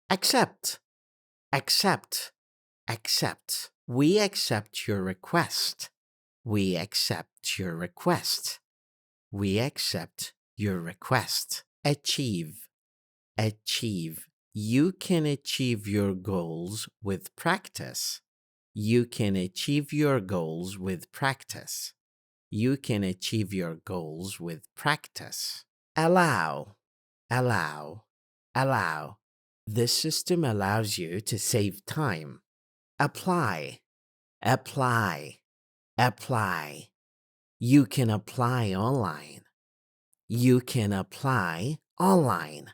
accept, accept, accept. We accept your request. We accept your request. We accept your request. Achieve, achieve. You can achieve your goals with practice. You can achieve your goals with practice. You can achieve your goals with practice. Allow, allow, allow. This system allows you to save time. Apply, apply, apply. You can apply online. You can apply online.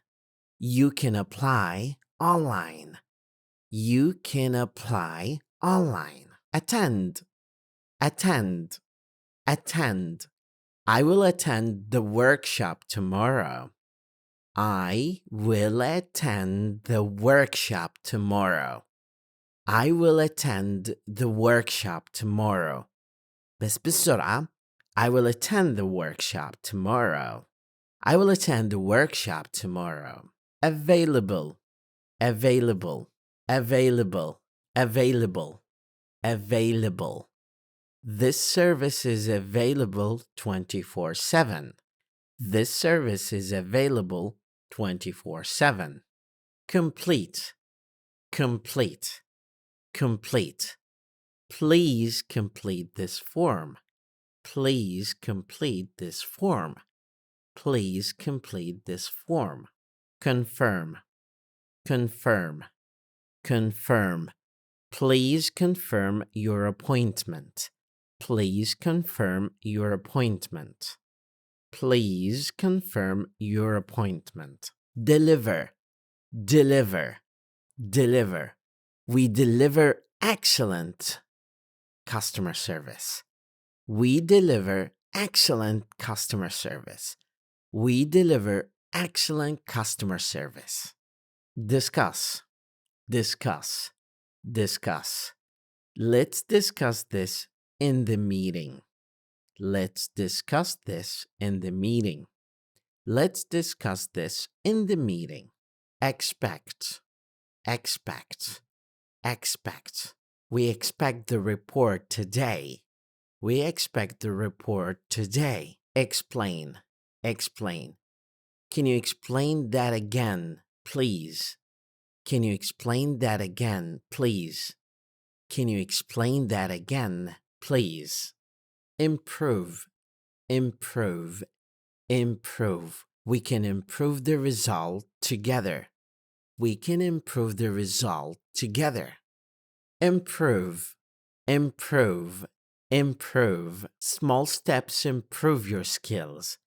You can apply online. You can apply online. Attend, attend, attend. I will attend the workshop tomorrow. I will attend the workshop tomorrow. I will attend the workshop tomorrow. بس بسرعة. I will attend the workshop tomorrow. I will attend the workshop tomorrow. Available, available, available, available, available. This service is available 24/7. This service is available 24/7. Complete, complete, complete. Please complete this form. Please complete this form. Please complete this form. Confirm, confirm, confirm. Please confirm your appointment. Please confirm your appointment. Please confirm your appointment. Deliver, deliver, deliver. We deliver excellent customer service. We deliver excellent customer service. We deliver excellent customer service. Discuss, discuss, discuss. Let's discuss this in the meeting. Let's discuss this in the meeting. Let's discuss this in the meeting. Expect, expect, expect. We expect the report today. We expect the report today. Explain, explain. Can you explain that again, please? Can you explain that again, please? Can you explain that again, please? Improve, improve, improve. We can improve the result together. We can improve the result together. Improve, improve, improve. Small steps improve your skills.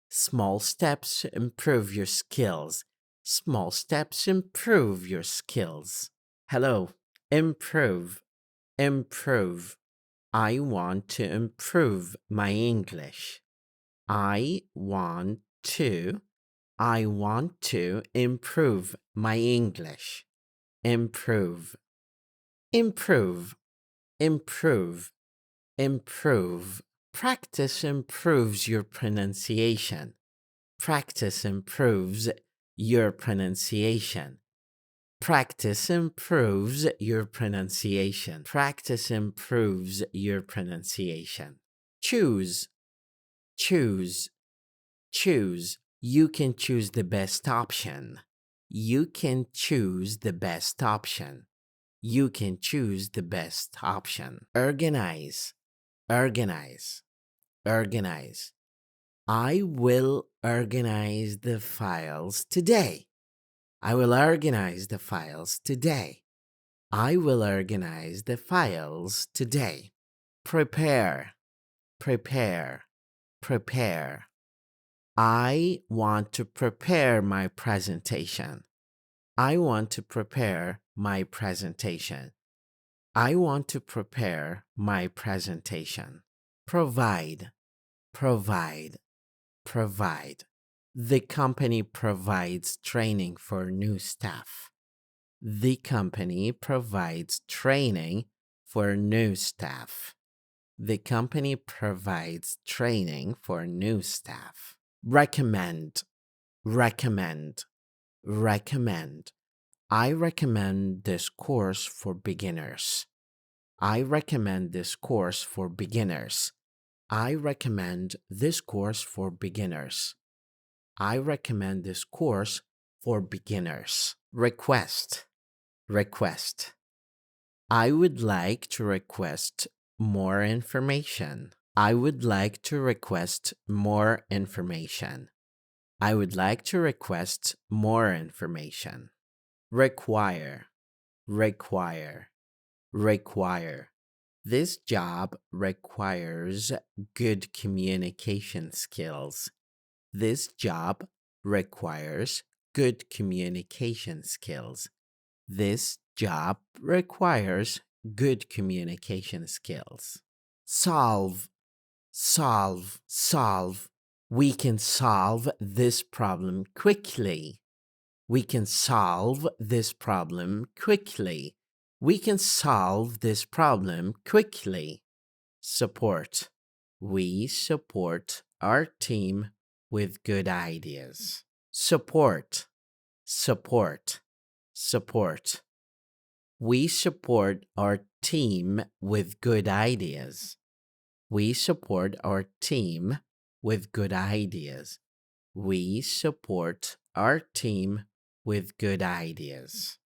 Small steps improve your skills. Small steps improve your skills. Hello, improve, improve. I want to improve my English. I want to improve my English. Improve, improve, improve, improve. Practice improves your pronunciation. Practice improves your pronunciation. Practice improves your pronunciation. Practice improves your pronunciation. Choose, choose, choose. You can choose the best option. You can choose the best option. You can choose the best option. Organize, organize, organize. I will organize the files today. I will organize the files today. I will organize the files today. Prepare, prepare, prepare. I want to prepare my presentation. I want to prepare my presentation. I want to prepare my presentation. Provide, provide, provide. The company provides training for new staff. The company provides training for new staff. The company provides training for new staff. Recommend, recommend, recommend. I recommend this course for beginners. I recommend this course for beginners. I recommend this course for beginners. I recommend this course for beginners. Request. Request. I would like to request more information. I would like to request more information. I would like to request more information. Require. Require. Require. This job requires good communication skills. This job requires good communication skills. This job requires good communication skills. Solve, solve, solve. We can solve this problem quickly. We can solve this problem quickly. We can solve this problem quickly. Support. We support our team with good ideas. Support. Support. Support. We support our team with good ideas. We support our team with good ideas. We support our team with good ideas.